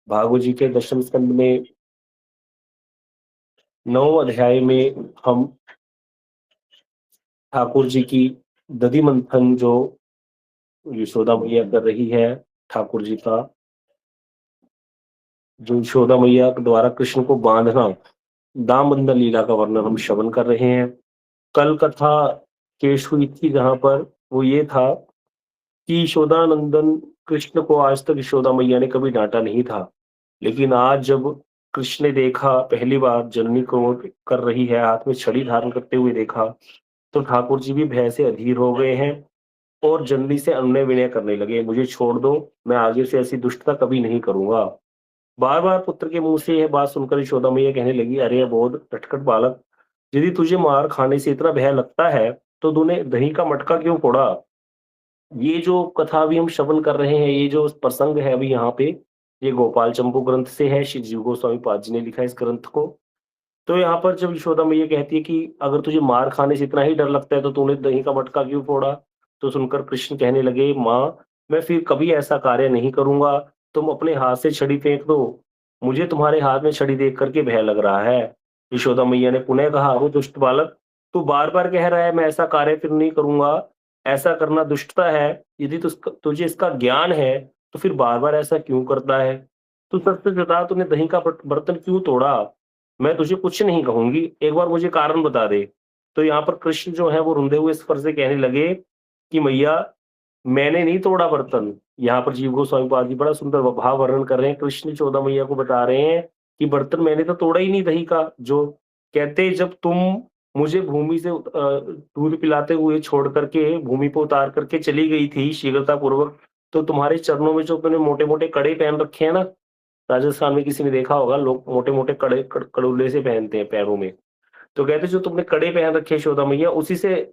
भागवत जी के दशम स्कंद में 9वें अध्याय में हम ठाकुर जी की दधि मंथन जो यशोदा मैया कर रही है, ठाकुर जी का जो यशोदा मैया के द्वारा कृष्ण को बांधना, दाम बंधन लीला का वर्णन हम श्रवण कर रहे हैं। कल कथा पेश हुई थी जहाँ पर वो ये था कि यशोदानंदन कृष्ण को आज तक यशोदा मैया ने कभी डांटा नहीं था, लेकिन आज जब कृष्ण ने देखा पहली बार जननी को कर रही है, हाथ में छड़ी धारण करते हुए देखा, तो ठाकुर जी भी भय से अधीर हो गए हैं और जननी से अनुनय विनय करने लगे, मुझे छोड़ दो, मैं आगे से ऐसी दुष्टता कभी नहीं करूंगा। बार बार पुत्र के मुंह से यह बात सुनकर यशोदा मैया कहने लगी, अरे अबोध नटखट बालक, यदि तुझे मार खाने से इतना भय लगता है तो तूने दही का मटका क्यों फोड़ा। ये जो कथा अभी हम श्रवण कर रहे हैं, ये जो प्रसंग है अभी यहाँ पे, ये गोपाल चंपू ग्रंथ से है, श्री जीव गोस्वामी पाद जी ने लिखा है इस ग्रंथ को। तो यहाँ पर जब यशोदा मैया कहती है कि अगर तुझे मार खाने से इतना ही डर लगता है तो तूने दही का मटका क्यों फोड़ा, तो सुनकर कृष्ण कहने लगे, माँ मैं फिर कभी ऐसा कार्य नहीं करूंगा, तुम अपने हाथ से छड़ी फेंक दो, मुझे तुम्हारे हाथ में छड़ी देख करके भय लग रहा है। यशोदा मैया ने पुनः कहा, वो दुष्ट बालक, तू बार बार कह रहा है मैं ऐसा कार्य फिर नहीं करूंगा, ऐसा करना दुष्टता है, यदि तुझे इसका ज्ञान है तो फिर बार बार ऐसा क्यों करता है। तू सच सच बता, तूने दही का बर्तन क्यों तोड़ा। मैं तुझे कुछ नहीं कहूंगी, एक बार मुझे कारण बता दे। तो यहाँ पर कृष्ण जो है वो रुंधे हुए स्वर से कहने लगे कि मैया मैंने नहीं तोड़ा बर्तन। यहाँ पर जीव गोस्वामी पाद जी बड़ा सुंदर भाव वर्णन कर रहे हैं, कृष्ण यशोदा मैया को बता रहे हैं कि बर्तन मैंने तो तोड़ा ही नहीं दही का। जो कहते, जब तुम मुझे भूमि से दूध पिलाते हुए छोड़ करके भूमि पर उतार करके चली गई थी शीघ्रता पूर्वक, तो तुम्हारे चरणों में जो तुमने मोटे मोटे कड़े पहन रखे हैं ना, राजस्थान में किसी ने देखा होगा, लोग मोटे मोटे कड़ुल्ले से पहनते हैं पैरों में। तो कहते जो तुमने कड़े पहन रखे यशोदा मैया, उसी से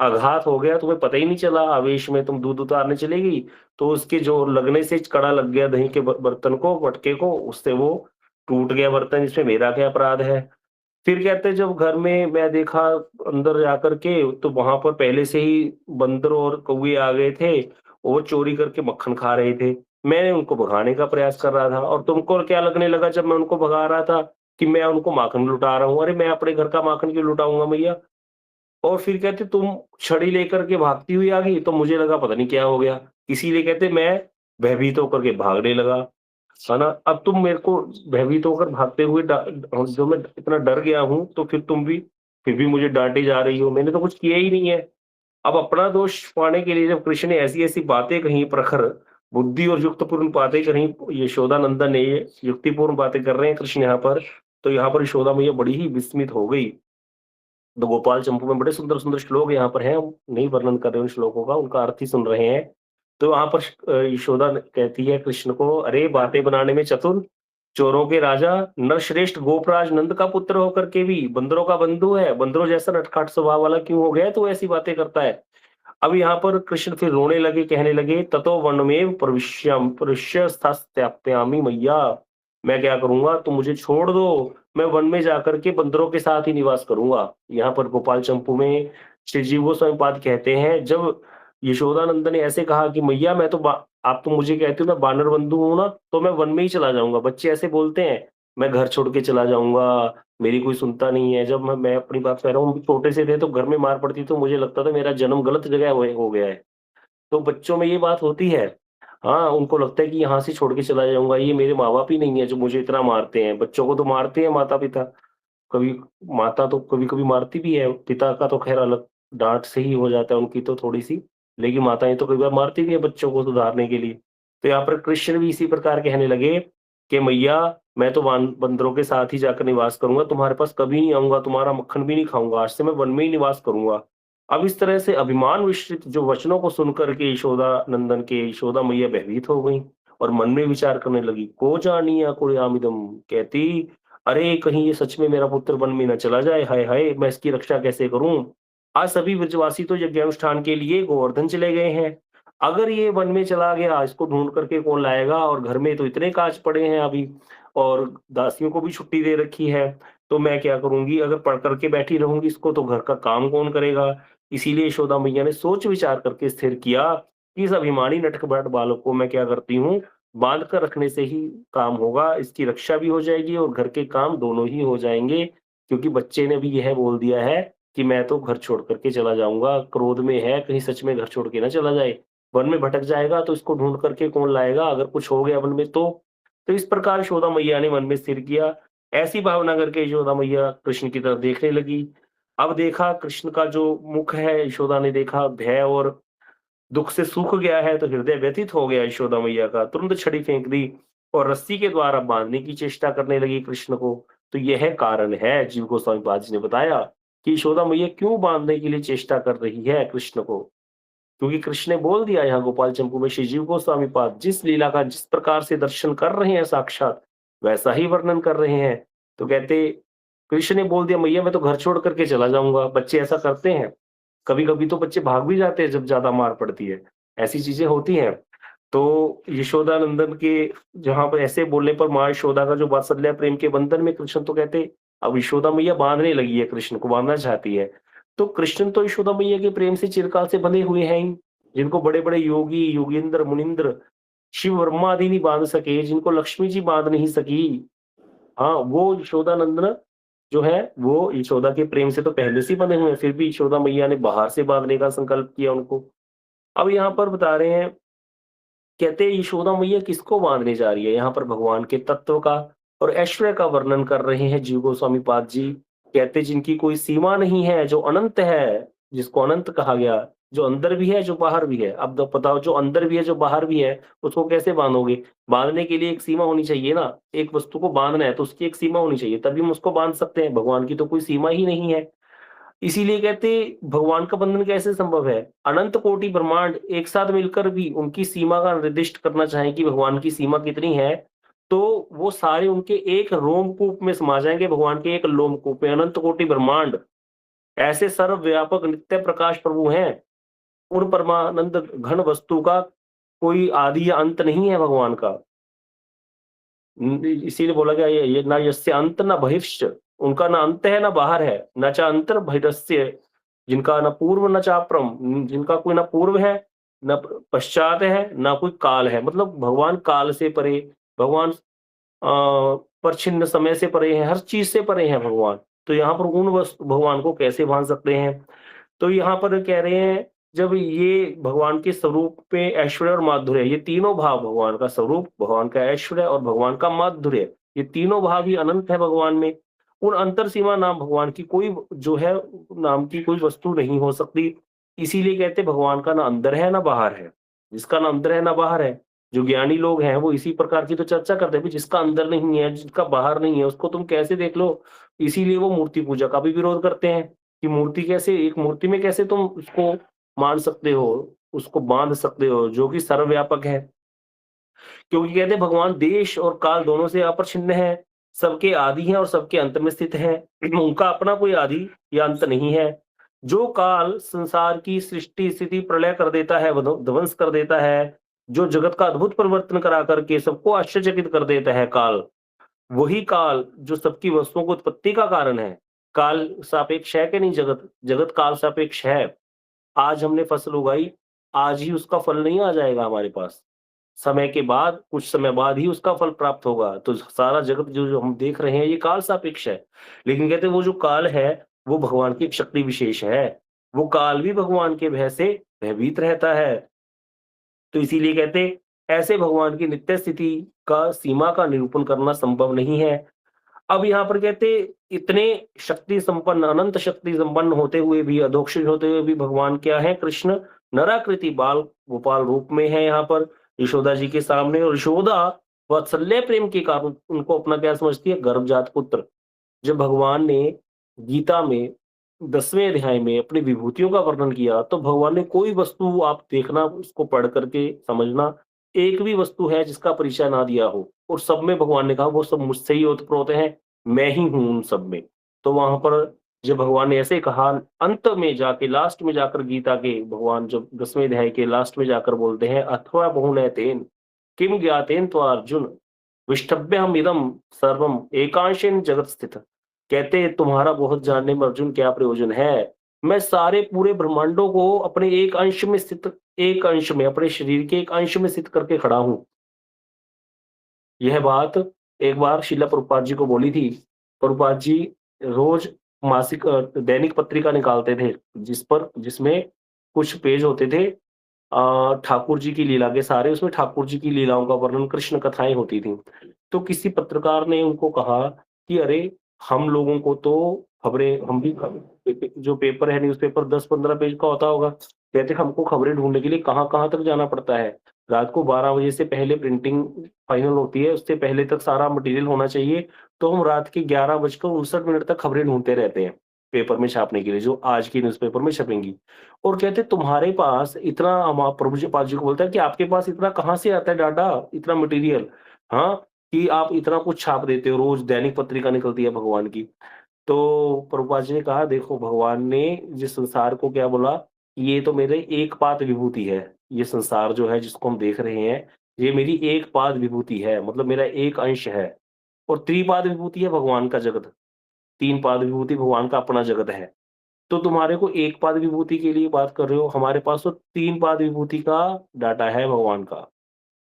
आघात हो गया, तुम्हें पता ही नहीं चला, आवेश में तुम दूध उतारने चली गई, तो उसके जो लगने से कड़ा लग गया दही के बर्तन को, मटके को, उससे वो टूट गया बर्तन, इसमें मेरा क्या अपराध है। फिर कहते हैं जब घर में मैं देखा अंदर जाकर के, तो वहां पर पहले से ही बंदर और कौवे आ गए थे, वो चोरी करके मक्खन खा रहे थे। मैंने उनको भगाने का प्रयास कर रहा था और तुमको क्या लगने लगा जब मैं उनको भगा रहा था कि मैं उनको माखन लुटा रहा हूँ। अरे मैं अपने घर का माखन क्यों लुटाऊंगा मैया। और फिर कहते तुम छड़ी लेकर के भागती हुई आ गई, तो मुझे लगा पता नहीं क्या हो गया, इसीलिए कहते मैं भयभीत होकर के भागने लगा, है ना। अब तुम मेरे को भयभीत होकर भागते हुए जो मैं इतना डर गया हूँ, तो फिर भी मुझे डांटे जा रही हो, मैंने तो कुछ किया ही नहीं है। अब अपना दोष पाने के लिए जब कृष्ण ने ऐसी ऐसी बातें कही, प्रखर बुद्धि और युक्तपूर्ण बातें कही, यशोदा नंदन ने ये युक्तिपूर्ण बातें कर रहे हैं कृष्ण यहाँ पर, तो यहाँ पर यशोदा मैया बड़ी ही विस्मित हो गई। तो गोपाल चंपू में बड़े सुंदर सुंदर श्लोक यहाँ पर हैं, हम नहीं वर्णन कर रहे हैं उन श्लोकों का, उनका अर्थ ही सुन रहे हैं। तो वहां पर कहती है कृष्ण को, अरे बातें बनाने में चतुर, चोरों के राजा, नरश्रेष्ठ गोपराज नंद का पुत्र होकर के भी बंदरों का बंधु है, बंदरों जैसा नटखट स्वभाव वाला क्यों हो गया, तो ऐसी बातें करता है। अब यहाँ पर कृष्ण फिर रोने लगे, कहने लगे, ततो वनमेव प्रविश्य स्थास्यामि मैया, मैं क्या करूंगा, तुम मुझे छोड़ दो, मैं वन में जाकर के बंदरों के साथ ही निवास करूंगा। यहाँ पर गोपाल चंपू में श्री जीव गोस्वामी पाद कहते हैं, जब यशोदानंद ने ऐसे कहा कि मैया मैं तो आप तो मुझे कहते हो मैं बानर बंधु हूं ना, तो मैं वन में ही चला जाऊंगा, बच्चे ऐसे बोलते हैं, मैं घर छोड़ के चला जाऊंगा, मेरी कोई सुनता नहीं है। जब मैं अपनी बात कह रहा हूँ, हम छोटे से थे तो घर में मार पड़ती तो मुझे लगता था मेरा जन्म गलत जगह हो गया है। तो बच्चों में ये बात होती है। हाँ, उनको लगता है कि यहाँ से छोड़ के चला जाऊंगा, ये मेरे माँ बाप ही नहीं है जो मुझे इतना मारते हैं। बच्चों को तो मारते हैं माता पिता, कभी माता तो कभी कभी मारती भी है, पिता का तो खैर अलग, डांट से ही हो जाता है उनकी तो थोड़ी सी, लेकिन माताएं तो कई बार मारती भी है बच्चों को सुधारने के लिए। तो यहाँ पर कृष्ण भी इसी प्रकार कहने लगे कि मैया मैं तो बंदरों के साथ ही जाकर निवास करूंगा, तुम्हारे पास कभी नहीं आऊंगा, तुम्हारा मक्खन भी नहीं खाऊंगा, आज से मैं वन में ही निवास करूंगा। अब इस तरह से अभिमान मिश्रित जो वचनों को सुनकर के यशोदा नंदन के यशोदा मैया भयभीत हो गई और मन में विचार करने लगी, को जानिया कुरियामिदम, कहती अरे कहीं ये सच में मेरा पुत्र वन में न चला जाए, हाय हाय मैं इसकी रक्षा कैसे करूं। आज सभी ब्रजवासी तो यज्ञानुष्ठान के लिए गोवर्धन चले गए हैं, अगर ये वन में चला गया इसको ढूंढ करके कौन लाएगा, और घर में तो इतने काज पड़े हैं अभी, और दासियों को भी छुट्टी दे रखी है, तो मैं क्या करूंगी, अगर पढ़ करके बैठी रहूंगी इसको तो घर का काम कौन करेगा। इसीलिए यशोदा मैया ने सोच विचार करके स्थिर किया कि इस अभिमानी नटखट बालक को मैं क्या करती हूँ, बाँध कर रखने से ही काम होगा, इसकी रक्षा भी हो जाएगी और घर के काम दोनों ही हो जाएँगे, क्योंकि बच्चे ने भी यह बोल दिया है कि मैं तो घर छोड़ कर के चला जाऊँगा, क्रोध में है, कहीं सच में घर छोड़ के ना चला जाए। वन में भटक जाएगा तो इसको ढूँढ कर के कौन लाएगा, अगर कुछ हो गया वन में तो? तो इस प्रकार यशोदा मैया ने मन में स्थिर किया। ऐसी भावना करके यशोदा मैया कृष्ण की तरफ देखने लगी। अब देखा कृष्ण का जो मुख है, यशोदा ने देखा भय और दुःख से सूख गया है, तो हृदय व्यथित हो गया यशोदा मैया का। तुरंत छड़ी फेंक दी और रस्सी के द्वारा बाँधने की चेष्टा करने लगी कृष्ण को। तो यह कारण है, जीव गोस्वामी पाद जी ने बताया कि यशोदा मैया क्यों बाँधने के लिए चेष्टा कर रही है कृष्ण को। क्योंकि कृष्ण ने बोल दिया यहाँ गोपाल चंपू में, श्री जीव गोस्वामी पाद जिस लीला का जिस प्रकार से दर्शन कर रहे हैं साक्षात, वैसा ही वर्णन कर रहे हैं। तो कहते कृष्ण ने बोल दिया, मैया मैं तो घर छोड़ करके चला जाऊँगा। बच्चे ऐसा करते हैं। कभी-कभी तो बच्चे भाग भी जाते हैं जब ज़्यादा मार पड़ती है। ऐसी चीज़ें होती हैं। तो यशोदा नंदन के जहाँ पर ऐसे बोलने पर माँ यशोदा का जो वात्सल्य प्रेम के बंधन में कृष्ण तो कहते, अब यशोदा मैया बाँधने लगी है, कृष्ण को बाँधना चाहती है। तो कृष्ण तो यशोदा मैया के प्रेम से चिरकाल से बंधे हुए हैं ही, जिनको बड़े-बड़े योगी, योगींद्र, मुनिंद्र, शिव वर्मा आदि नहीं बाँध सके, जिनको लक्ष्मी जी बाँध नहीं सकी। हाँ, वो यशोदा नंदन जो है, वो यशोदा के प्रेम से तो पहले से ही बंधे हुए हैं, फिर भी यशोदा मैया ने बाहर से बाँधने का संकल्प किया उनको। अब यहाँ पर बता रहे हैं, कहते हैं यशोदा मैया किसको बाँधने जा रही है? यहाँ पर भगवान के तत्व का और ऐश्वर्य का वर्णन कर रहे हैं जीव गोस्वामी पाद जी। कहते जिनकी कोई सीमा नहीं है, जो अनंत है, जिसको अनंत कहा गया, जो अंदर भी है, जो बाहर भी है। अब तो बताओ जो अंदर भी है, जो बाहर भी है, उसको कैसे बाँधोगे? बाँधने के लिए एक सीमा होनी चाहिए ना। एक वस्तु को बाँधना है तो उसकी एक सीमा होनी चाहिए, तभी हम उसको बाँध सकते हैं। भगवान की तो कोई सीमा ही नहीं है। इसीलिए कहते भगवान का बंधन कैसे संभव है? अनंत कोटि ब्रह्मांड एक साथ मिलकर भी उनकी सीमा का निर्दिष्ट करना चाहें कि भगवान की सीमा कितनी है, तो वो सारे उनके एक रोमकूप में समा जाएँगे, भगवान के एक लोमकूप में। अनंत कोटि ब्रह्मांड ऐसे सर्वव्यापक नित्य प्रकाश प्रभु हैं, उन परमानंद घन वस्तु का कोई आदि या अंत नहीं है भगवान का। इसीलिए बोला गया ये ना यस्य अंत ना बहिश्च, उनका ना अंत है ना बाहर है, न च अंतर बहिरस्य, जिनका न पूर्व न चाप्रम, जिनका कोई ना पूर्व है, न पश्चात है, ना कोई काल है। मतलब भगवान काल से परे, भगवान परछिन्न समय से परे हैं, हर चीज से परे हैं भगवान। तो यहाँ पर उन वस्तु भगवान को कैसे बांध सकते हैं? तो यहाँ पर कह रहे हैं, जब ये भगवान के स्वरूप पे ऐश्वर्य और माधुर्य, ये तीनों भाव, भगवान का स्वरूप, भगवान का ऐश्वर्य और भगवान का माधुर्य, ये तीनों भाव ही अनंत है भगवान में। उन अंतर सीमा नाम भगवान की कोई जो है, नाम की कोई वस्तु नहीं हो सकती। इसीलिए कहते हैं भगवान का ना अंदर है ना बाहर है। जिसका ना अंदर है ना बाहर है, जो ज्ञानी लोग हैं वो इसी प्रकार की तो चर्चा करते हैं, जिसका अंदर नहीं है, जिसका बाहर नहीं है, उसको तुम कैसे देख लो। इसीलिए वो मूर्ति पूजा का भी विरोध करते हैं कि मूर्ति कैसे, एक मूर्ति में कैसे तुम उसको मान सकते हो, उसको बाँध सकते हो, जो कि सर्वव्यापक है। क्योंकि कहते हैं भगवान देश और काल दोनों से अपरिछिन्न है, सबके आदि हैं और सबके अंत में स्थित हैं। उनका अपना कोई आदि या अंत नहीं है। जो काल संसार की सृष्टि, स्थिति, प्रलय कर देता है, ध्वंस कर देता है, जो जगत का अद्भुत परिवर्तन करा करके सबको आश्चर्यचकित कर देता है काल, वही काल जो सबकी वस्तुओं को उत्पत्ति का कारण है। काल सापेक्ष है कि नहीं जगत? जगत काल सापेक्ष है। आज हमने फसल उगाई, आज ही उसका फल नहीं आ जाएगा हमारे पास। समय के बाद, कुछ समय बाद ही उसका फल प्राप्त होगा। तो सारा जगत जो हम देख रहे हैं ये काल सापेक्ष है। लेकिन कहते हैं वो जो काल है, वो भगवान की एक शक्ति विशेष है। वो काल भी भगवान के भय से भयभीत रहता है। तो इसीलिए कहते ऐसे भगवान की नित्य स्थिति का, सीमा का निरूपण करना संभव नहीं है। अब यहाँ पर कहते इतने शक्ति संपन्न, अनंत शक्ति संपन्न होते हुए भी, अधोक्षज होते हुए भी भगवान क्या है? कृष्ण नराकृति बाल गोपाल रूप में है यहाँ पर यशोदा जी के सामने। और यशोदा वात्सल्य प्रेम के कारण उनको अपना क्या समझती है? गर्भजात पुत्र। जब भगवान ने गीता में 10वें अध्याय में अपनी विभूतियों का वर्णन किया, तो भगवान ने कोई वस्तु, आप देखना उसको पढ़ करके समझना, एक भी वस्तु है जिसका परिचय ना दिया हो, और सब में भगवान ने कहा वो सब मुझसे ही ओतप्रोत हैं, मैं ही हूँ उन सब में। तो वहां पर जब भगवान ने ऐसे कहा, अंत में जाके, लास्ट में जाकर गीता के भगवान जब 10वें अध्याय के लास्ट में जाकर बोलते हैं, अथवा बहुनयतेन किम ज्ञातेन त्वा अर्जुन विष्टभ्यहम इदम सर्वम एकांशेन जगत स्थित। कहते तुम्हारा बहुत जानने में अर्जुन क्या प्रयोजन है? मैं सारे पूरे ब्रह्मांडों को अपने एक अंश में स्थित, एक अंश में, अपने शरीर के एक अंश में स्थित करके खड़ा हूँ। यह बात एक बार शिला प्रभुपाद जी को बोली थी। प्रभुपाद जी रोज़ मासिक दैनिक पत्रिका निकालते थे, जिसमें कुछ पेज होते थे ठाकुर जी की लीला के सारे, उसमें ठाकुर जी की लीलाओं का वर्णन, कृष्ण कथाएँ होती थीं। तो किसी पत्रकार ने उनको कहा कि अरे! हम लोगों को तो खबरें हम भी जो पेपर है न्यूज़पेपर 10-15 पेज का होता होगा। कहते हमको खबरें ढूँढने के लिए कहाँ-कहाँ तक जाना पड़ता है। रात को 12 बजे से पहले प्रिंटिंग फाइनल होती है, उससे पहले तक सारा मटेरियल होना चाहिए, तो हम रात के 11 बजकर 59 मिनट तक खबरें ढूँढते रहते हैं, पेपर में छापने के लिए, जो आज के न्यूज़पेपर में छपेंगी। और कहते तुम्हारे पास इतना प्रभु जी पाल जी को बोलता है कि आपके पास इतना कहाँ से आता है डाटा, इतना मटेरियल? हाँ, कि आप इतना कुछ छाप देते हो, रोज़ दैनिक पत्रिका निकलती है भगवान की। तो प्रभुपाद जी ने कहा देखो भगवान ने जिस संसार को क्या बोला, ये तो मेरे एक पाद विभूति है। ये संसार जो है जिसको हम देख रहे हैं, ये मेरी एक पाद विभूति है, मतलब मेरा एक अंश है। और त्रिपाद विभूति है भगवान का जगत। 3 पाद विभूति भगवान का अपना जगत है। तो तुम्हारे को एक पाद विभूति के लिए बात कर रहे हो, हमारे पास तो 3 पाद विभूति का डाटा है भगवान का।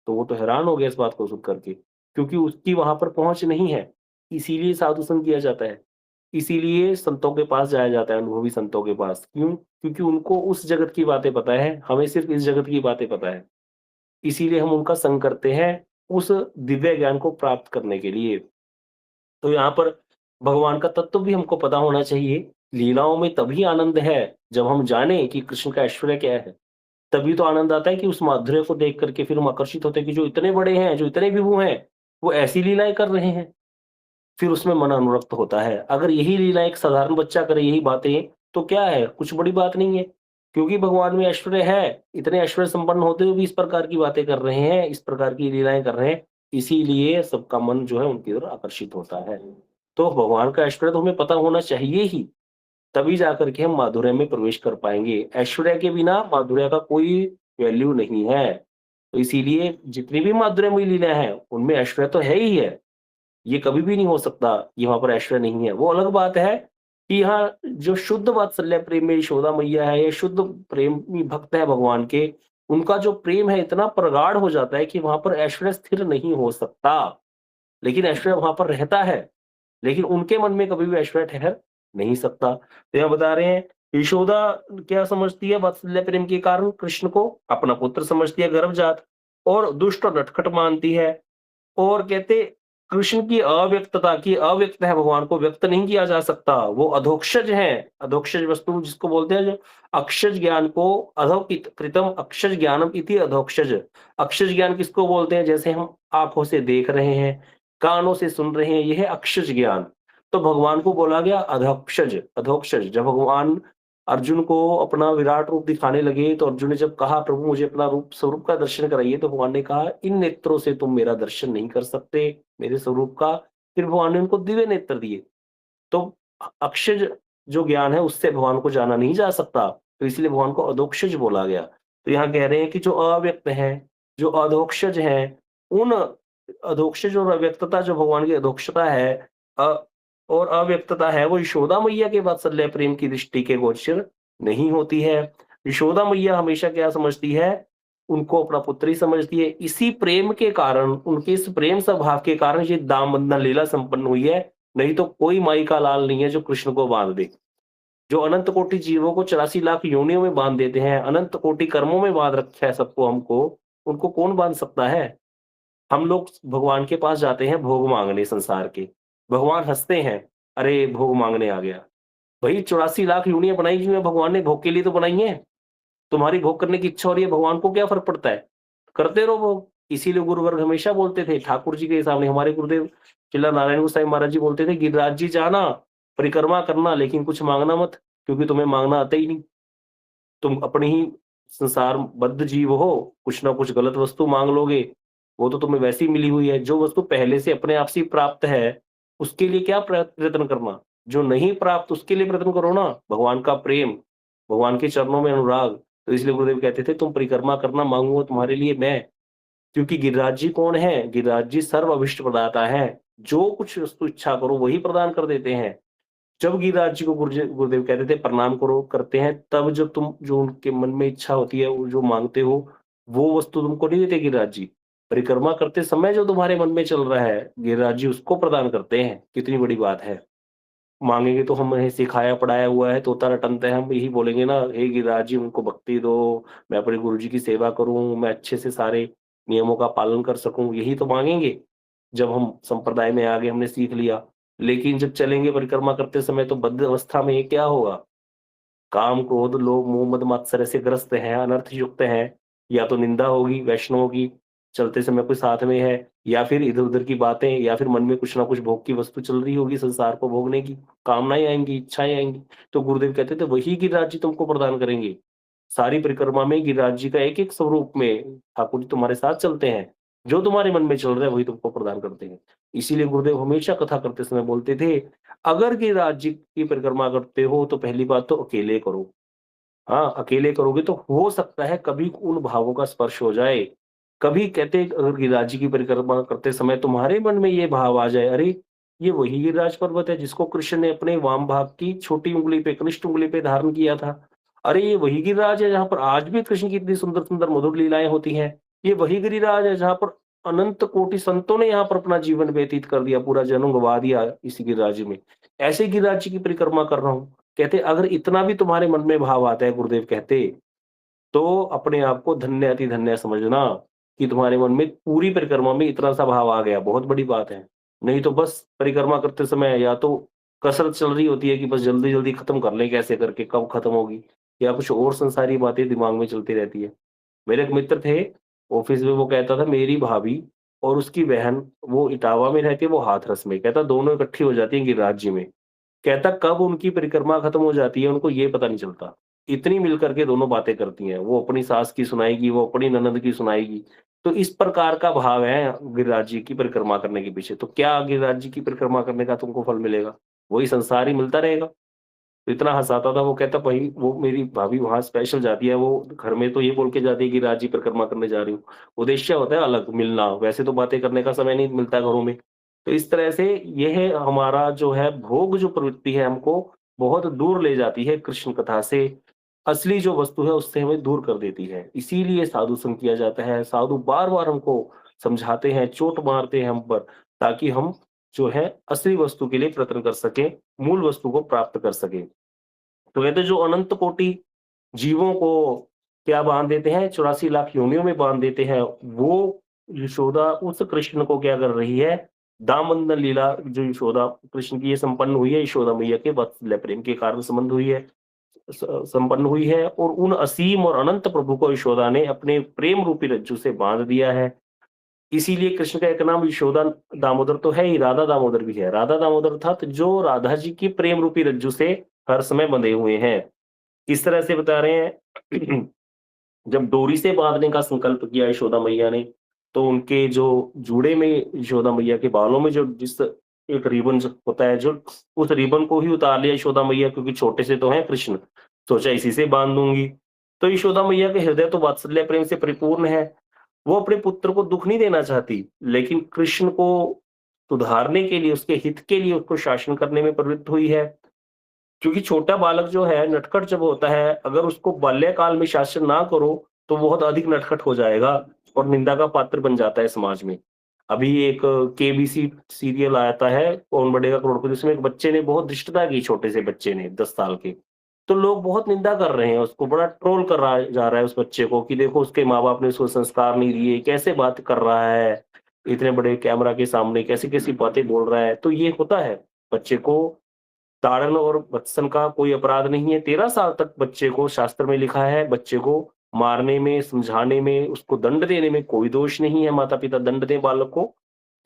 तो वो तो हैरान हो गया इस बात को सुन करके, क्योंकि उसकी वहाँ पर पहुँच नहीं है। इसीलिए साधु संग किया जाता है। इसीलिए संतों के पास जाया जाता है, अनुभवी संतों के पास। क्यों? क्योंकि उनको उस जगत की बातें पता है, हमें सिर्फ़ इस जगत की बातें पता है। इसीलिए हम उनका संग करते हैं, उस दिव्य ज्ञान को प्राप्त करने के लिए। तो यहाँ पर भगवान का तत्व भी हमको पता होना चाहिए। लीलाओं में तभी आनंद है, जब हम जानें कि कृष्ण का ऐश्वर्य क्या है। तभी तो आनंद आता है कि उस माधुर्य को देख कर के फिर हम आकर्षित होते हैं कि जो इतने बड़े हैं, जो इतने विभु हैं, वो ऐसी लीलाएँ कर रहे हैं। फिर उसमें मन अनुरक्त होता है। अगर यही लीला एक साधारण बच्चा करे यही बातें, तो क्या है, कुछ बड़ी बात नहीं है। क्योंकि भगवान में ऐश्वर्य है, इतने ऐश्वर्य संपन्न होते हुए भी इस प्रकार की बातें कर रहे हैं, इस प्रकार की लीलाएँ कर रहे हैं, इसीलिए सबका मन जो है उनकी ओर आकर्षित होता है। तो भगवान का ऐश्वर्य तो हमें पता होना चाहिए ही, तभी जाकर के हम माधुर्य में प्रवेश कर पाएँगे। ऐश्वर्य के बिना माधुर्य का कोई वैल्यू नहीं है। तो इसीलिए जितनी भी माधुर्यमयी लीलाएँ हैं, उनमें ऐश्वर्य तो है ही है। ये कभी भी नहीं हो सकता, ये वहाँ पर ऐश्वर्य नहीं है। वो अलग बात है कि यहाँ जो शुद्ध वात्सल्य प्रेम में यशोदा मैया है या शुद्ध प्रेमी भक्त है भगवान के, उनका जो प्रेम है इतना प्रगाढ़ हो जाता है कि वहाँ पर ऐश्वर्य स्थिर नहीं हो सकता। लेकिन ऐश्वर्य वहाँ पर रहता है, लेकिन उनके मन में कभी भी ऐश्वर्य ठहर नहीं सकता। तो यहाँ बता रहे हैं, यशोदा क्या समझती है वात्सल्य प्रेम के कारण कृष्ण को? अपना पुत्र समझती है गर्भजात और दुष्ट और नटखट मानती है। और कहते कृष्ण की अव्यक्तता की अव्यक्त है भगवान को व्यक्त नहीं किया जा सकता। वो अधोक्षज हैं, अधोक्षज वस्तु जिसको बोलते हैं जो अक्षज ज्ञान को अधोकित कृतम अक्षज ज्ञानम इति अधोक्षज। अक्षज ज्ञान किसको बोलते हैं? जैसे हम आँखों से देख रहे हैं, कानों से सुन रहे हैं, ये है अक्षज ज्ञान। तो भगवान को बोला गया अधोक्षज अधोक्षज। जब भगवान अर्जुन को अपना विराट रूप दिखाने लगे, तो अर्जुन ने जब कहा प्रभु मुझे अपना रूप स्वरूप का दर्शन कराइए, तो भगवान ने कहा इन नेत्रों से तुम मेरा दर्शन नहीं कर सकते, मेरे स्वरूप का। फिर भगवान ने उनको दिव्य नेत्र दिए। तो अक्षज जो ज्ञान है उससे भगवान को जाना नहीं जा सकता, तो इसलिए भगवान को अधोक्षज बोला गया। तो यहाँ कह रहे हैं कि जो अव्यक्त हैं, जो अधोक्षज हैं, उन अधोक्षज और अव्यक्तता जो भगवान की अधोक्षता है अ, और अव्यक्तता है, वो यशोदा मैया के वात्सल्य प्रेम की दृष्टि के गोचर नहीं होती है। यशोदा मैया हमेशा क्या समझती है? उनको अपना पुत्र ही समझती है। इसी प्रेम के कारण, उनके इस प्रेम स्वभाव के कारण ये दाम बंधन लीला संपन्न हुई है। नहीं तो कोई माई का लाल नहीं है जो कृष्ण को बाँध दे। जो अनंत कोटि जीवों को 84 लाख योनियों में बाँध देते हैं, अनंत कोटि कर्मों में बाँध रखा है सबको हमको, उनको कौन बाँध सकता है? हम लोग भगवान के पास जाते हैं भोग माँगने संसार के। भगवान हँसते हैं, "अरे! भोग माँगने आ गया।" भई 84 लाख योनियाँ बनाई क्यों है भगवान ने? भोग के लिए तो बनाई हैं। तुम्हारी भोग करने की इच्छा हो रही है, भगवान को क्या फ़र्क पड़ता है? करते रहो भोग। इसीलिए गुरुवर्ग हमेशा बोलते थे, ठाकुर जी के सामने हमारे गुरुदेव चिल्ला नारायण गोसाई महाराज जी बोलते थे, "गिरिराज जी जाना, परिक्रमा करना, लेकिन कुछ माँगना मत, क्योंकि तुम्हें माँगना आता ही नहीं। तुम अपनी ही संसारबद्ध जीव हो, कुछ ना कुछ गलत वस्तु माँग लोगे, वो तो तुम्हें वैसे ही मिली हुई है। जो वस्तु पहले से अपने आप से ही प्राप्त है, उसके लिए क्या प्रयत्न करना? जो नहीं प्राप्त उसके लिए प्रयत्न करो ना। भगवान का प्रेम, भगवान के चरणों में अनुराग। तो इसलिए गुरुदेव कहते थे, तुम परिक्रमा करना, माँगूँगा तुम्हारे लिए मैं। क्योंकि गिरिराज जी कौन है? गिरिराज जी सर्व अभीष्ट प्रदाता हैं। जो कुछ वस्तु इच्छा करो वही प्रदान कर देते हैं। जब गिरिराज जी को गुरुदेव कहते थे प्रणाम करो, करते हैं, तब जब तुम जो उनके मन में इच्छा होती है, वो जो माँगते हो, वो वस्तु तुमको नहीं देते गिरिराज जी। परिक्रमा करते समय जो तुम्हारे मन में चल रहा है, गिरिराज जी उसको प्रदान करते हैं, कितनी बड़ी बात है। माँगेंगे तो हमें सिखाया पढ़ाया हुआ है, तोता रटंत है, हम यही बोलेंगे ना, हे गिरिराज जी उनको भक्ति दो, मैं अपने गुरु जी की सेवा करूँ, मैं अच्छे से सारे नियमों का पालन कर सकूँ, यही तो माँगेंगे। जब हम संप्रदाय में आ गए, हमने सीख लिया। लेकिन जब चलेंगे परिक्रमा करते समय तो बद्ध अवस्था में ये क्या होगा? काम, क्रोध, लोभ, मोह, मद, मात्सर्य से ग्रस्त हैं, अनर्थ युक्त हैं, या तो निंदा होगी वैष्णवों की, चलते समय कोई साथ में है, या फिर इधर-उधर की बातें, या फिर मन में कुछ ना कुछ भोग की वस्तु चल रही होगी संसार को भोगने की, कामनाएँ आएँगी, इच्छाएँ आएँगी। तो गुरुदेव कहते थे वही गिरिराज जी तुमको प्रदान करेंगे। सारी परिक्रमा में गिरिराज जी का एक-एक स्वरूप में ठाकुर जी तुम्हारे साथ चलते हैं। जो तुम्हारे मन में चल रहा है वही तुमको प्रदान करते हैं। इसीलिए गुरुदेव हमेशा कथा करते समय बोलते थे, अगर गिरिराज जी की परिक्रमा करते हो तो पहली बात तो अकेले करो। हाँ, अकेले करोगे तो हो सकता है कभी उन भावों का स्पर्श हो जाए। कभी कहते अगर गिरिराज जी की परिक्रमा करते समय तुम्हारे मन में ये भाव आ जाए, अरे! ये वही गिरिराज पर्वत है जिसको कृष्ण ने अपने वाम भाग की छोटी उँगली पे, कनिष्ठ उँगली पे धारण किया था। अरे! ये वही गिरिराज है जहाँ पर आज भी कृष्ण की इतनी सुंदर-सुंदर मधुर लीलाएँ होती हैं। ये वही गिरिराज है जहाँ पर अनंत कोटि संतों ने यहाँ पर अपना जीवन व्यतीत कर दिया, पूरा जन्म गँवा दिया इसी गिरिराज में। ऐसे गिरिराज जी की परिक्रमा कर रहा हूँ। कहते अगर इतना भी तुम्हारे मन में भाव आता है, गुरुदेव कहते, तो अपने आप को धन्य अति धन्य समझना कि तुम्हारे मन में पूरी परिक्रमा में इतना सा भाव आ गया, बहुत बड़ी बात है। नहीं तो बस परिक्रमा करते समय या तो कसरत चल रही होती है कि बस जल्दी-जल्दी खत्म कर लें कैसे करके, कब खत्म होगी, या कुछ और संसारी बातें दिमाग में चलती रहती है। मेरे एक मित्र थे, ऑफिस में, वो कहता था मेरी भाभी और उसकी बहन, वो इटावा में रहती है, वो हाथरस में। कहता दोनों इकट्ठी हो जाती हैं गिरिराज जी में। कहता कब उनकी परिक्रमा खत्म हो जाती है उनको ये पता नहीं चलता। इतनी मिल कर के दोनों बातें करती हैं। वो अपनी सास की सुनाएगी, वो अपनी ननद की सुनाएगी। तो इस प्रकार का भाव है गिरिराज जी की परिक्रमा करने के पीछे। तो क्या गिरिराज जी की परिक्रमा करने का तुमको फल मिलेगा? वही संसार ही मिलता रहेगा। तो इतना हँसाता था, वो कहता भाई वो मेरी भाभी वहाँ स्पेशल जाती है, वो घर में तो ये बोल के जाती है कि गिरिराज जी परिक्रमा करने जा रही हूँ। उद्देश्य होता है अलग मिलना, वैसे तो बातें करने का समय नहीं मिलता घरों में। तो इस तरह से यह हमारा जो है भोग जो प्रवृत्ति है हमको बहुत दूर ले जाती है कृष्ण कथा से, असली जो वस्तु है उससे हमें दूर कर देती है। इसीलिए साधु संग किया जाता है, साधु बार-बार हमको समझाते हैं, चोट मारते हैं हम पर, ताकि हम जो है असली वस्तु के लिए प्रयत्न कर सकें, मूल वस्तु को प्राप्त कर सकें। तो कहते हैं जो अनंत कोटि जीवों को क्या बाँध देते हैं, 84 लाख योनियों में बाँध देते हैं, वो यशोदा उस कृष्ण को क्या कर रही है, दामोदर लीला जो यशोदा कृष्ण की ये संपन्न हुई है, यशोदा मैया के वात्सल्य प्रेम के कारण संबंध हुई है, संपन्न हुई है, और उन असीम और अनंत प्रभु को यशोदा ने अपने प्रेम रूपी रज्जू से बाँध दिया है। इसीलिए कृष्ण का एक नाम यशोदा दामोदर तो है ही, राधा दामोदर भी है। राधा दामोदर अर्थात जो राधा जी की प्रेम रूपी रज्जू से हर समय बंधे हुए हैं। किस तरह से बता रहे हैं जब डोरी से बांधने का संकल्प किया यशोदा मैया ने, तो उनके जो जूड़े में यशोदा मैया के बालों में जो जिस एक रिबन जो होता है, जो उस रिबन को ही उतार लिया यशोदा मैया, क्योंकि छोटे से तो हैं कृष्ण, सोचा इसी से बांध दूंगी। तो यशोदा मैया के हृदय तो वात्सल्य प्रेम से परिपूर्ण है। वो अपने पुत्र को दुख नहीं देना चाहती, लेकिन कृष्ण को सुधारने के लिए, उसके हित के लिए उसको शासन करने में प्रवृत्त हुई है। क्योंकि छोटा बालक जो है नटखट जब होता है, अगर उसको बाल्यकाल में शासन ना करो, तो बहुत अधिक नटखट हो जाएगा और निंदा का पात्र बन जाता है समाज में। अभी एक केबीसी सीरियल आता है, कौन बनेगा करोड़पति, उसमें एक बच्चे ने बहुत धृष्टता की, छोटे से बच्चे ने 10 साल के। तो लोग बहुत निंदा कर रहे हैं उसको, बड़ा ट्रोल कर रहा जा रहा है उस बच्चे को कि देखो उसके माँ-बाप ने उसको संस्कार नहीं दिए, कैसे बात कर रहा है, इतने बड़े कैमरा के सामने कैसी-कैसी बातें बोल रहा है। तो ये होता है, बच्चे को ताड़न और भत्सन का कोई अपराध नहीं है। 13 साल तक बच्चे को, शास्त्र में लिखा है, बच्चे को मारने में, समझाने में, उसको दंड देने में कोई दोष नहीं है। माता-पिता दंड दें बालक को,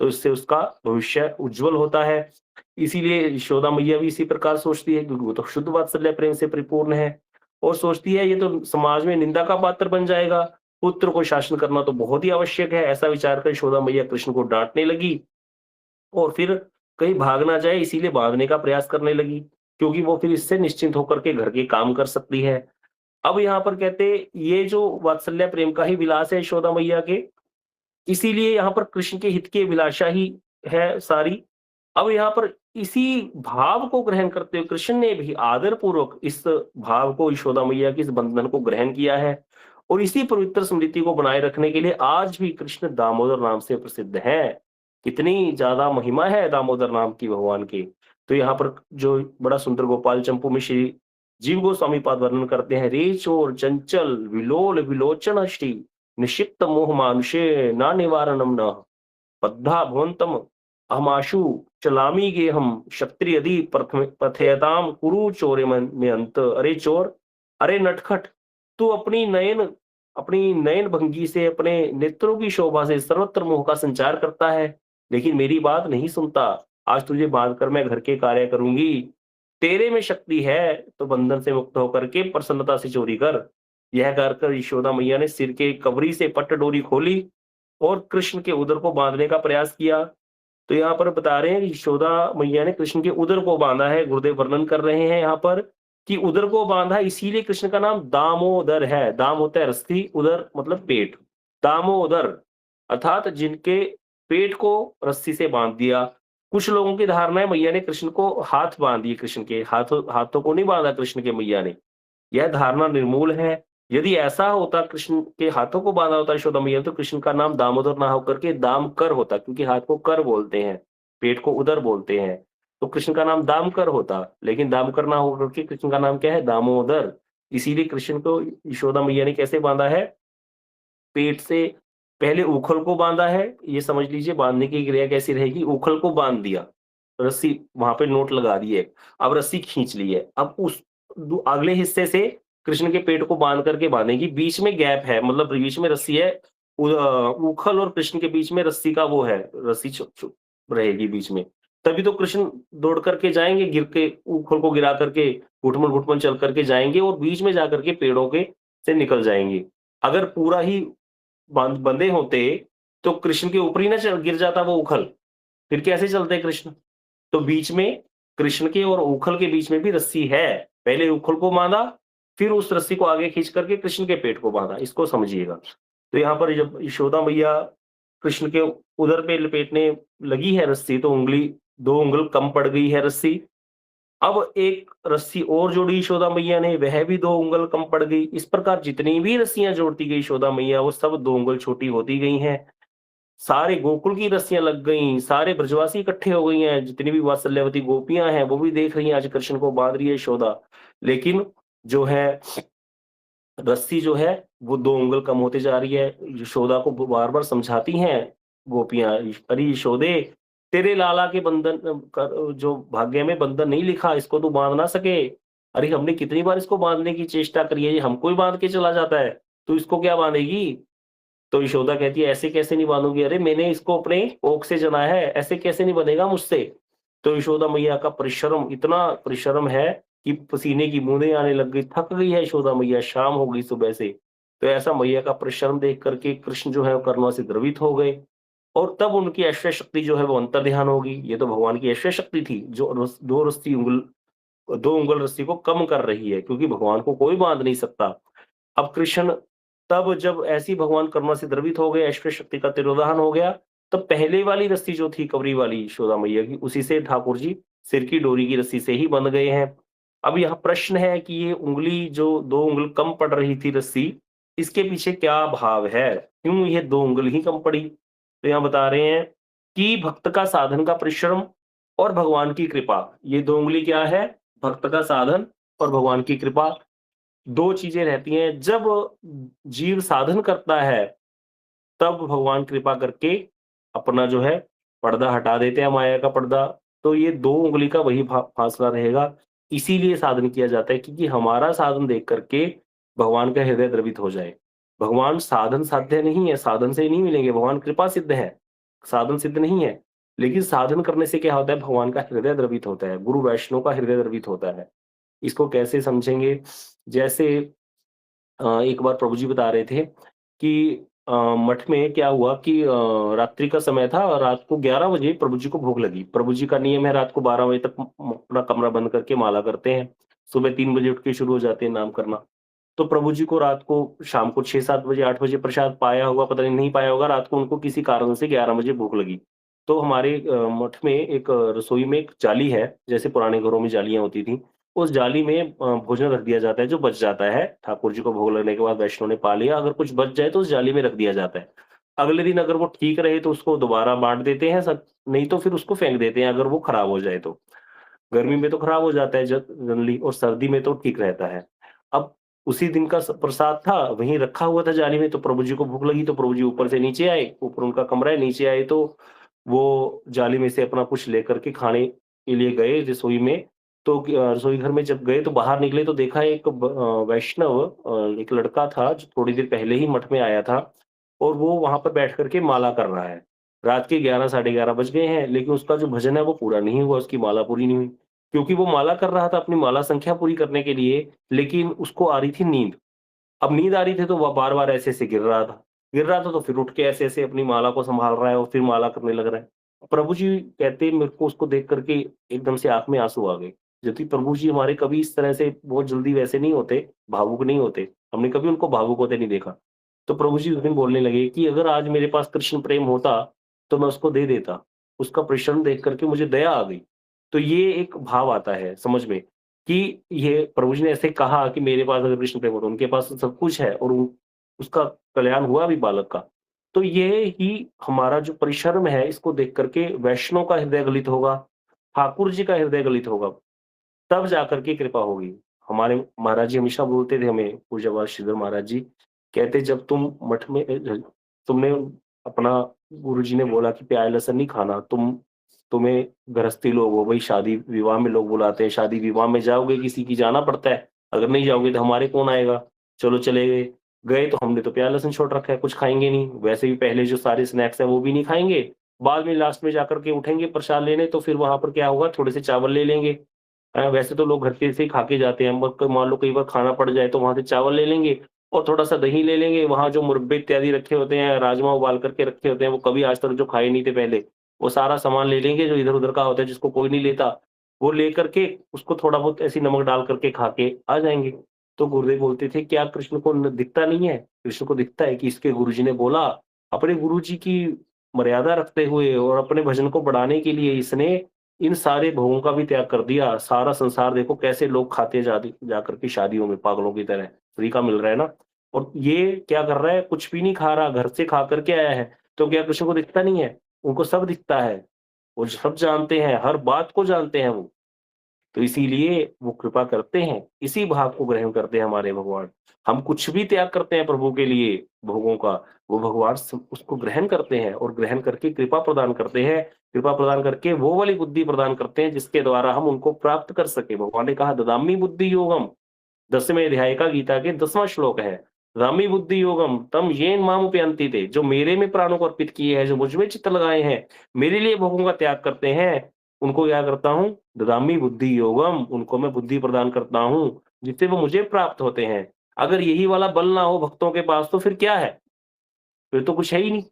तो इससे उसका भविष्य उज्ज्वल होता है। इसीलिए यशोदा मैया भी इसी प्रकार सोचती है, क्योंकि वो तो शुद्ध वात्सल्य प्रेम से परिपूर्ण है, और सोचती है ये तो समाज में निंदा का पात्र बन जाएगा, पुत्र को शासन करना तो बहुत ही आवश्यक है। ऐसा विचार कर यशोदा मैया कृष्ण को डाँटने लगी, और फिर कहीं भाग ना जाए इसीलिए बाँधने का प्रयास करने लगी, क्योंकि वो फिर इससे निश्चिंत होकर के घर के काम कर सकती है। अब यहाँ पर कहते ये जो वात्सल्य प्रेम का ही विलास है यशोदा मैया के, इसीलिए यहाँ पर कृष्ण के हित की अभिलाषा ही है सारी। अब यहाँ पर इसी भाव को ग्रहण करते हुए कृष्ण ने भी आदर पूर्वक इस भाव को, यशोदा मैया के इस बंधन को ग्रहण किया है, और इसी पवित्र स्मृति को बनाए रखने के लिए आज भी कृष्ण दामोदर नाम से प्रसिद्ध है। कितनी ज़्यादा महिमा है दामोदर नाम की भगवान की। तो यहाँ पर जो बड़ा सुंदर गोपाल चंपू में श्री जीव गोस्वामी पाद वर्णन करते हैं, रे चोर चंचल विलोल विलोचन अष्टि निषिक्त मोह मानुषे ना निवारणम न बद्धा भवन्तम अहमाशु चलामी गेहम क्षत्रियदि प्रथम प्रथयताम कुरु चोरे मन में अंत। अरे चोर, अरे नटखट, तू अपनी नयन भंगी से, अपने नेत्रों की शोभा से सर्वत्र मोह का संचार करता है, लेकिन मेरी बात नहीं सुनता। आज तुझे बांध कर मैं घर के कार्य करूंगी। तेरे में शक्ति है तो बंधन से मुक्त होकर के प्रसन्नता से चोरी कर। यह कहकर यशोदा मैया ने सिर के कवरी से पट्ट डोरी खोली और कृष्ण के उदर को बांधने का प्रयास किया। तो यहाँ पर बता रहे हैं कि यशोदा मैया ने कृष्ण के उदर को बांधा है। गुरुदेव वर्णन कर रहे हैं यहाँ पर कि उदर को बांधा, इसीलिए कृष्ण का नाम दामोदर है। दाम होता है रस्सी, उदर मतलब पेट। दामोदर अर्थात जिनके पेट को रस्सी से बांध दिया। कुछ लोगों की धारणा है मैया ने कृष्ण को हाथ बांध दिए, कृष्ण के हाथों को नहीं बांधा कृष्ण के मैया ने। यह धारणा निर्मूल है। यदि ऐसा होता, कृष्ण के हाथों को बांधा होता यशोदा मैया, तो कृष्ण का नाम दामोदर ना होकर के दामकर होता, क्योंकि हाथ को कर बोलते हैं, पेट को उदर बोलते हैं। तो कृष्ण का नाम दामकर होता, लेकिन दामकर ना होकर के कृष्ण का नाम क्या है, दामोदर। इसीलिए कृष्ण को यशोदा मैया ने कैसे बांधा है, पेट से पहले उखल को बांधा है। ये समझ लीजिए बांधने की क्रिया कैसी रहेगी, उखल को बांध दिया, रस्सी वहां पे नोट लगा दिए, अब रस्सी खींच ली है। अब उस अगले हिस्से से कृष्ण के पेट को बांध करके बांधेगी, बीच में गैप है, मतलब बीच में रस्सी है। उखल और कृष्ण के बीच में रस्सी का वो है, रस्सी रहेगी बीच में। तभी तो कृष्ण दौड़ करके जाएंगे, गिर के उखल को गिरा करके घुटमन घुटमन चल करके जाएंगे और बीच में जाकर के पेड़ों के से निकल जाएंगे। अगर पूरा ही बंधे होते तो कृष्ण के ऊपर ही ना गिर जाता वो उखल, फिर कैसे चलते कृष्ण। तो बीच में कृष्ण के और उखल के बीच में भी रस्सी है। पहले उखल को बांधा, फिर उस रस्सी को आगे खींच करके कृष्ण के पेट को बांधा, इसको समझिएगा। तो यहाँ पर जब यशोदा मैया कृष्ण के उदर पे लपेटने लगी है रस्सी, तो उंगली 2 उंगल कम पड़ गई है रस्सी। अब एक रस्सी और जोड़ी यशोदा मैया ने, वह भी 2 उंगल कम पड़ गई। इस प्रकार जितनी भी रस्सियां जोड़ती गई यशोदा मैया, वो सब 2 उंगल छोटी होती गई हैं। सारे गोकुल की रस्सियां लग गईं, सारे ब्रजवासी इकट्ठे हो गई हैं, जितनी भी वात्सल्यवती गोपियां हैं, वो भी देख रही हैं आज कृष्ण को बांध रही है यशोदा। लेकिन जो है रस्सी जो है वो 2 उंगल कम होते जा रही है। यशोदा को बार-बार समझाती हैं गोपियाँ, "अरे यशोदे, तेरे लाला के बंधन जो भाग्य में बंधन नहीं लिखा, इसको तू बाँध ना सके। अरे हमने कितनी बार इसको बाँधने की चेष्टा करी है, ये हमको ही बाँध के चला जाता है, तू इसको क्या बाँधेगी?" तो यशोदा कहती है, "ऐसे कैसे नहीं बाँधूँगी? अरे मैंने इसको अपने कोख से जना है, ऐसे कैसे नहीं बंधेगा मुझसे?" तो यशोदा मैया का परिश्रम, इतना परिश्रम है कि पसीने की बूंदें आने लग गई, थक गई है यशोदा मैया, शाम हो गई सुबह से। तो ऐसा मैया का परिश्रम देख करके कृष्ण जो है वो करुणा से द्रवित हो गए और तब उनकी ऐश्वर्य शक्ति जो है वो अंतर्ध्यान हो गई। ये तो भगवान की ऐश्वर्य शक्ति थी जो 2 उंगल रस्सी को कम कर रही है, क्योंकि भगवान को कोई बाँध नहीं सकता। अब कृष्ण तब जब ऐसी भगवान करुणा से द्रवित हो गए, ऐश्वर्य शक्ति का तिरोधान हो गया, तब पहले वाली रस्सी जो थी कवरी वाली यशोदा मैया की, उसी से ठाकुर जी सिर की डोरी की रस्सी से ही बंध गए हैं। अब यहाँ प्रश्न है कि ये उँगली जो 2 उँगल कम पड़ रही थी रस्सी, इसके पीछे क्या भाव है? क्यों ये 2 उँगल ही कम पड़ी? तो यहाँ बता रहे हैं कि भक्त का साधन का परिश्रम और भगवान की कृपा, ये 2 उँगली क्या है? भक्त का साधन और भगवान की कृपा। 2 चीज़ें रहती हैं। जब जीव साधन करता है, तब भगवान कृपा करके अपना जो है पर्दा हटा देते हैं, माया का पर्दा। तो ये 2 उँगली का वही फासला रहेगा। इसीलिए साधन किया जाता है, क्योंकि हमारा साधन देख करके भगवान का हृदय द्रवित हो जाए। भगवान साधन साध्य नहीं है, साधन से ही नहीं मिलेंगे, भगवान कृपा सिद्ध है, साधन सिद्ध नहीं है। लेकिन साधन करने से क्या होता है, भगवान का हृदय द्रवित होता है, गुरु वैष्णव का हृदय द्रवित होता है। इसको कैसे समझेंगे? जैसे एक बार प्रभु जी बता रहे थे कि मठ में क्या हुआ कि रात्रि का समय था और रात को 11 बजे प्रभु जी को भूख लगी। प्रभु जी का नियम है रात को 12 बजे तक अपना कमरा बंद करके माला करते हैं। सुबह 3 बजे उठ के शुरू हो जाते हैं नाम करना। तो प्रभु जी को रात को शाम को 6-7 बजे 8 बजे प्रसाद पाया होगा, पता नहीं पाया होगा, रात को उनको किसी कारण से 11 बजे भूख लगी। तो हमारे मठ में एक रसोई में एक जाली है, जैसे पुराने घरों में जालियाँ होती थी। उस जाली में भोजन रख दिया जाता है जो बच जाता है। ठाकुर जी को भोग लगने के बाद वैष्णव ने पा लिया, अगर कुछ बच जाए तो उस जाली में रख दिया जाता है। अगले दिन अगर वो ठीक रहे तो उसको दोबारा बाँट देते हैं सब, नहीं तो फिर उसको फेंक देते हैं अगर वो खराब हो जाए तो। गर्मी में तो खराब हो जाता है जनरली, और सर्दी में तो ठीक रहता है। अब उसी दिन का प्रसाद था, वहीं रखा हुआ था जाली में, तो प्रभु जी को भूख लगी तो प्रभु जी ऊपर से नीचे आए, ऊपर उनका कमरा है, नीचे आए तो वो जाली में से अपना कुछ लेकर के खाने के लिए गए रसोई में। तो रसोई घर में जब गए तो बाहर निकले तो देखा एक वैष्णव, एक लड़का था जो थोड़ी देर पहले ही मठ में आया था, और वो वहाँ पर बैठ कर के माला कर रहा है। रात के 11 साढ़े 11 बज गए हैं, लेकिन उसका जो भजन है वो पूरा नहीं हुआ, उसकी माला पूरी नहीं हुई। क्योंकि वो माला कर रहा था अपनी माला संख्या पूरी करने के लिए, लेकिन उसको आ रही थी नींद। अब नींद आ रही थी तो वह बार-बार ऐसे-ऐसे गिर रहा था। गिर रहा था तो फिर उठ के ऐसे-ऐसे अपनी माला को सँभाल रहा है और फिर माला करने लग रहा है। प्रभु जी कहते मेरे को उसको देख कर के एकदम से आँख में आँसू आ गए। जबकि प्रभु जी हमारे कभी इस तरह से बहुत जल्दी वैसे नहीं होते, भावुक नहीं होते। हमने कभी उनको भावुक होते नहीं देखा। तो प्रभु जी उस दिन बोलने लगे कि अगर आज मेरे पास कृष्ण प्रेम होता, तो मैं उसको दे देता। उसका परिश्रम देख कर के मुझे दया आ गई। तो ये एक भाव आता है समझ में कि ये प्रभु जी ने ऐसे कहा कि मेरे पास अगर कृष्ण प्रेम हो तो उनके पास तो सब कुछ है, और उसका कल्याण हुआ भी बालक का। तो ये ही हमारा जो परिश्रम है इसको देख कर के वैष्णव का हृदय गलित होगा, ठाकुर जी का हृदय गलित होगा, तब जाकर के कृपा होगी। हमारे महाराज जी हमेशा बोलते थे हमें, पूज्यपाद श्रीधर महाराज जी, कहते जब तुम मठ में तुमने अपना, गुरु जी ने बोला कि प्याज लहसुन नहीं खाना, तुम्हें गृहस्थी लोग हो, भई शादी विवाह में लोग बुलाते हैं, शादी विवाह में जाओगे किसी की, जाना पड़ता है, अगर नहीं जाओगे तो हमारे कौन आएगा? चलो चले गए, गए तो हमने तो प्याज लहसुन छोड़ रखा है, कुछ खाएँगे नहीं, वैसे भी पहले जो सारे स्नैक्स हैं वो भी नहीं खाएँगे, बाद में लास्ट में जाकर के उठेंगे प्रसाद लेने तो फिर वहाँ पर क्या होगा, थोड़े से चावल ले लेंगे। वैसे तो लोग घर के से ही खा के जाते हैं, मगर मान लो कई बार खाना पड़ जाए तो वहाँ से चावल ले लेंगे और थोड़ा-सा दही ले लेंगे, वहाँ जो मुरब्बे इत्यादि रखे होते हैं, राजमा उबाल करके रखे होते हैं, वो कभी आज तक जो खाए नहीं थे पहले, वो सारा सामान ले लेंगे जो इधर-उधर का होता है जिसको कोई नहीं लेता, वो लेकर के उसको थोड़ा बहुत ऐसे नमक डाल करके खा के आ जाएँगे। तो गुरुदेव बोलते थे, "क्या कृष्ण को दिखता नहीं है?" कृष्ण को दिखता है कि इसके गुरुजी ने बोला, अपने गुरुजी की मर्यादा रखते हुए और अपने भजन को बढ़ाने के लिए इसने इन सारे भोगों का भी त्याग कर दिया। सारा संसार देखो कैसे लोग खाते जाकर के शादियों में पागलों की तरह, फ्री का मिल रहा है ना। और ये क्या कर रहा है, कुछ भी नहीं खा रहा, घर से खा कर के आया है, तो क्या कृष्ण को दिखता नहीं है? उनको सब दिखता है, वो सब जानते हैं, हर बात को जानते हैं वो। तो इसीलिए वो कृपा करते हैं, इसी भाव को ग्रहण करते हैं हमारे भगवान। हम कुछ भी त्याग करते हैं प्रभु के लिए भोगों का, वो भगवान उसको ग्रहण करते हैं और ग्रहण करके कृपा प्रदान करते हैं। कृपा प्रदान करके वो वाली बुद्धि प्रदान करते हैं जिसके द्वारा हम उनको प्राप्त कर सके। भगवान ने कहा ददामि बुद्धि योगम, 10वें अध्याय का गीता के 10वां श्लोक है। ददामि बुद्धि योगम तम येन माम उपयांति ते, जो मेरे में प्राणों को अर्पित किए हैं, जो मुझ में चित्त लगाए हैं, मेरे लिए भोगों का त्याग करते हैं, उनको क्या करता हूँ? ददामि बुद्धि योगम, उनको मैं बुद्धि प्रदान करता हूँ, जिससे वो मुझे प्राप्त होते हैं। अगर यही वाला बल ना हो भक्तों के पास तो फिर क्या है? फिर तो कुछ है ही नहीं।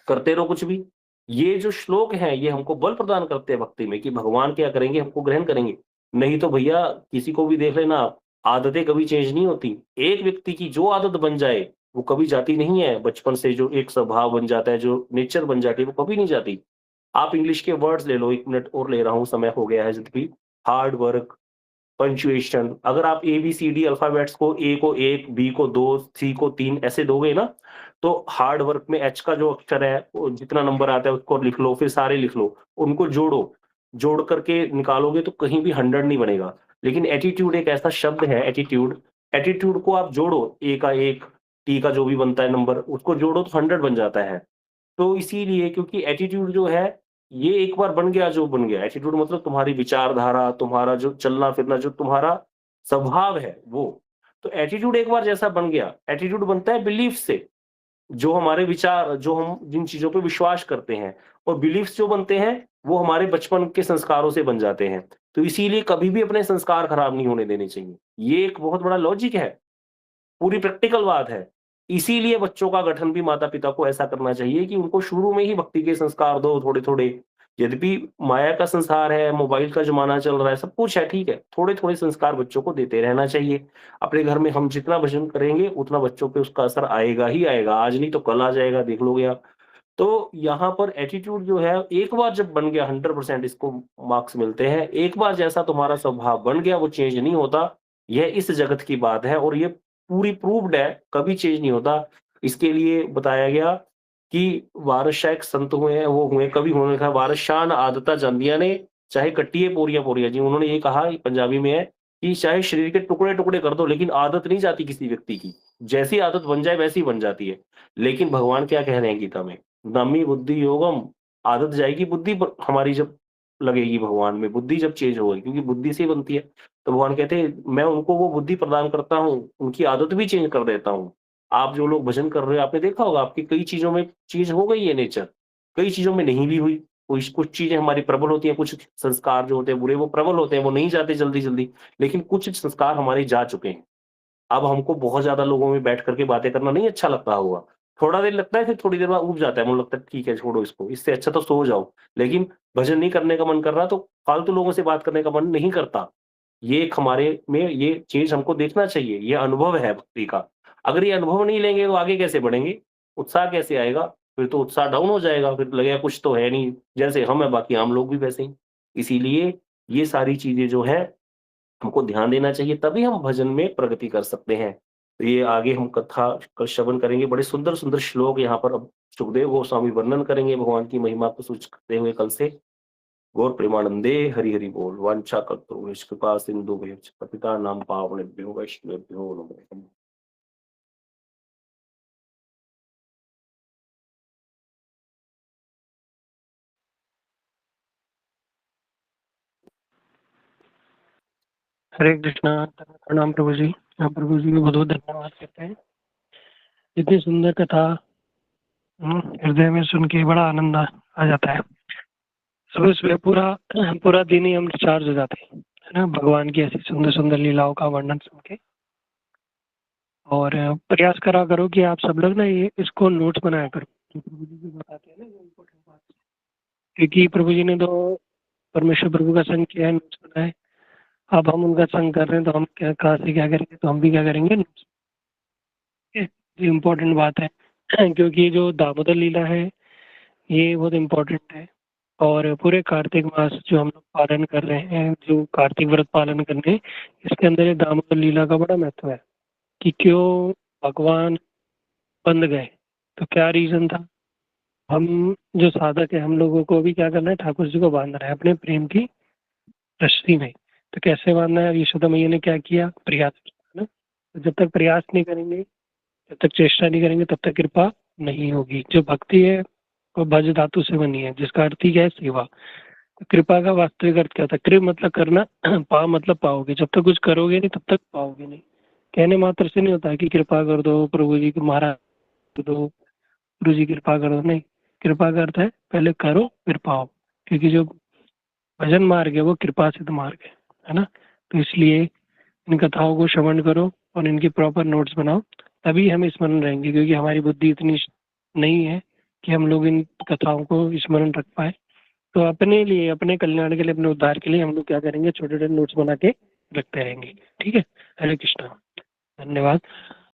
करते रहो कुछ भी। ये जो श्लोक हैं, ये हमको बल प्रदान करते हैं भक्ति में कि भगवान क्या करेंगे, हमको ग्रहण करेंगे। नहीं तो भैया किसी को भी देख लेना, आदतें कभी चेंज नहीं होती। एक व्यक्ति की जो आदत बन जाए, वो कभी जाती नहीं है। बचपन से जो एक स्वभाव बन जाता है, जो नेचर बन जाती है, वो कभी नहीं जाती। आप इंग्लिश के वर्ड्स ले लो, 1 मिनट और ले रहा हूँ, समय हो गया है जल्द भी। हार्ड वर्क, पंक्चुएशन, अगर आप एबीसीडी अल्फाबेट्स को ए को 1, बी को 2, सी को 3 ऐसे दोगे ना, तो हार्ड वर्क में एच का जो अक्षर है, वो जितना नंबर आता है उसको लिख लो, फिर सारे लिख लो, उनको जोड़ो, जोड़ करके निकालोगे तो कहीं भी 100 नहीं बनेगा। लेकिन एटीट्यूड एक ऐसा शब्द है, एटीट्यूड, एटीट्यूड को आप जोड़ो, ए का 1, टी का जो भी बनता है नंबर, उसको जोड़ो तो 100 बन जाता है। तो इसीलिए क्योंकि एटीट्यूड जो है, ये एक बार बन गया जो बन गया। एटीट्यूड मतलब तुम्हारी विचारधारा, तुम्हारा जो चलना-फिरना, जो तुम्हारा स्वभाव है वो। तो एटीट्यूड एक बार जैसा बन गया, एटीट्यूड बनता है बिलीफ से। जो हमारे विचार, जो हम जिन चीज़ों पे विश्वास करते हैं, और बिलीफ्स जो बनते हैं, वो हमारे बचपन के संस्कारों से बन जाते हैं। तो इसीलिए कभी भी अपने संस्कार खराब नहीं होने देने चाहिए। ये एक बहुत बड़ा लॉजिक है। पूरी प्रैक्टिकल बात है। इसीलिए बच्चों का गठन भी माता-पिता को ऐसा करना चाहिए कि उनको शुरू में ही भक्ति के संस्कार दो थोड़े-थोड़े। यद्यपि माया का संसार है, मोबाइल का ज़माना चल रहा है, सब कुछ है, ठीक है। थोड़े-थोड़े संस्कार बच्चों को देते रहना चाहिए। अपने घर में हम जितना भजन करेंगे, उतना बच्चों पे उसका असर आएगा ही आएगा। आज नहीं तो कल आ जाएगा, देख लोगे आप। तो यहाँ पर एटीट्यूड जो है एक बार जब बन गया 100% इसको मार्क्स मिलते हैं। एक बार जैसा तुम्हारा स्वभाव बन गया वो चेंज नहीं होता। यह इस जगत की बात है और ये पूरी प्रूव्ड है, कभी चेंज नहीं होता। इसके लिए बताया गया कि वारसा एक संत हुए हैं, वो हुए कवि उन्होंने कहा वारसा न आदता जांदिया ने, चाहे कट्टिए पोरिया पोरिया जी। उन्होंने ये कहा पंजाबी में है कि चाहे शरीर के टुकड़े-टुकड़े कर दो लेकिन आदत नहीं जाती किसी व्यक्ति की। जैसी आदत बन जाए वैसी बन जाती है। लेकिन भगवान क्या कह रहे हैं गीता में? नमी बुद्धि योगम, आदत जाएगी बुद्धि पर हमारी जब लगेगी भगवान में, बुद्धि जब चेंज होगी क्योंकि बुद्धि से ही बनती है। तो भगवान कहते हैं मैं उनको वो बुद्धि प्रदान करता हूँ, उनकी आदत भी चेंज कर देता हूँ। आप जो लोग भजन कर रहे हो आपने देखा होगा आपकी कई चीज़ों में चेंज हो गई है नेचर, कई चीज़ों में नहीं भी हुई। कुछ चीज़ें हमारी प्रबल होती हैं, कुछ संस्कार जो होते हैं बुरे वो प्रबल होते हैं, वो नहीं जाते जल्दी-जल्दी, लेकिन कुछ संस्कार हमारे जा चुके हैं। अब हमको बहुत ज़्यादा लोगों में बैठ कर के बातें करना नहीं अच्छा लगता होगा। थोड़ा देर लगता है फिर थोड़ी देर बाद ऊब जाता है, मुझे लगता है ठीक है छोड़ो इसको, इससे अच्छा तो सो जाओ। लेकिन भजन नहीं करने का मन कर रहा तो फालतू लोगों से बात करने का मन नहीं करता। ये एक हमारे में ये चीज़ हमको देखना चाहिए, ये अनुभव है भक्ति का। अगर ये अनुभव नहीं लेंगे तो आगे कैसे बढ़ेंगे? उत्साह कैसे आएगा? फिर तो उत्साह डाउन हो जाएगा, फिर लगेगा कुछ तो है नहीं, जैसे हम हैं बाकी आम लोग भी वैसे ही। इसीलिए ये सारी चीज़ें जो हैं हमको ध्यान देना चाहिए तभी हम भजन में प्रगति कर सकते हैं। तो ये आगे हम कथा का श्रवण करेंगे, बड़े सुंदर-सुंदर श्लोक यहाँ पर अब सुखदेव गोस्वामी वर्णन करेंगे भगवान की महिमा को सूच करते हुए कल से। गौर प्रेमानंदे हरि हरि बोल। वांछा कल्पतरुभ्यश्च कृपा सिंधुभ्यश्च पतितानां पावनेभ्यो वैष्णवेभ्यो नमो नमः। हरे कृष्णा। प्रणाम प्रभु जी। हाँ, प्रभु जी को बहुत बहुत धन्यवाद करते हैं। इतनी सुंदर कथा हृदय में सुन के बड़ा आनंद आ जाता है। सुबह सुबह पूरा पूरा दिन ही हम रिचार्ज हो जाते हैं, है ना, भगवान की ऐसी सुंदर सुंदर लीलाओं का वर्णन सुन के। और प्रयास करा करो कि आप सब लोग ना ये इसको नोट्स बनाया करो, जो प्रभु जी जो बताते हैं ना, वो इम्पोर्टेंट बात। क्योंकि प्रभु जी ने तो परमेश्वर प्रभु का संग किया है, नोट्स बनाए। अब हम उनका संग कर रहे हैं तो हम क्या कहाँ से क्या करेंगे, तो हम भी क्या करेंगे, नोट्स। ये इम्पोर्टेंट बात है। क्योंकि जो दामोदर लीला है ये बहुत इम्पोर्टेंट है। और पूरे कार्तिक मास जो हम लोग पालन कर रहे हैं, जो कार्तिक व्रत पालन कर रहे हैं, इसके अंदर ये दामोदर लीला का बड़ा महत्व है कि क्यों भगवान बंध गए, तो क्या रीजन था। हम जो साधक है हम लोगों को भी क्या करना है, ठाकुर जी को बांधना है अपने प्रेम की रस्सी में। तो कैसे बांधना है, यशोदा मैया ने क्या किया, प्रयास, है ना। तो जब तक प्रयास नहीं करेंगे, जब तक चेष्टा नहीं करेंगे, तब तक कृपा नहीं होगी। जो भक्ति है वो भज धातु से बनी है, जिसका अर्थ ही क्या है, सेवा। तो कृपा का वास्तविक अर्थ क्या था, कृप मतलब करना, पा मतलब पाओगे। जब तक कुछ करोगे नहीं तब तक पाओगे नहीं। कहने मात्र से नहीं होता है कि कृपा कर दो प्रभु जी को, महाराज कर दो, गुरु जी कृपा कर दो, नहीं। कृपा का अर्थ है पहले करो फिर पाओ। क्योंकि जो भजन मार्ग है वो कृपा सिद्ध मार्ग है ना। तो इसलिए इन कथाओं को श्रवण करो और इनकी प्रॉपर नोट्स बनाओ, तभी हम स्मरण रहेंगे। क्योंकि हमारी बुद्धि इतनी नहीं है कि हम लोग इन कथाओं को स्मरण रख पाए। तो अपने लिए, अपने कल्याण के लिए, अपने उद्धार के लिए हम लोग क्या करेंगे, छोटे छोटे नोट्स बना के रखते रहेंगे। ठीक है। हरे कृष्णा। धन्यवाद।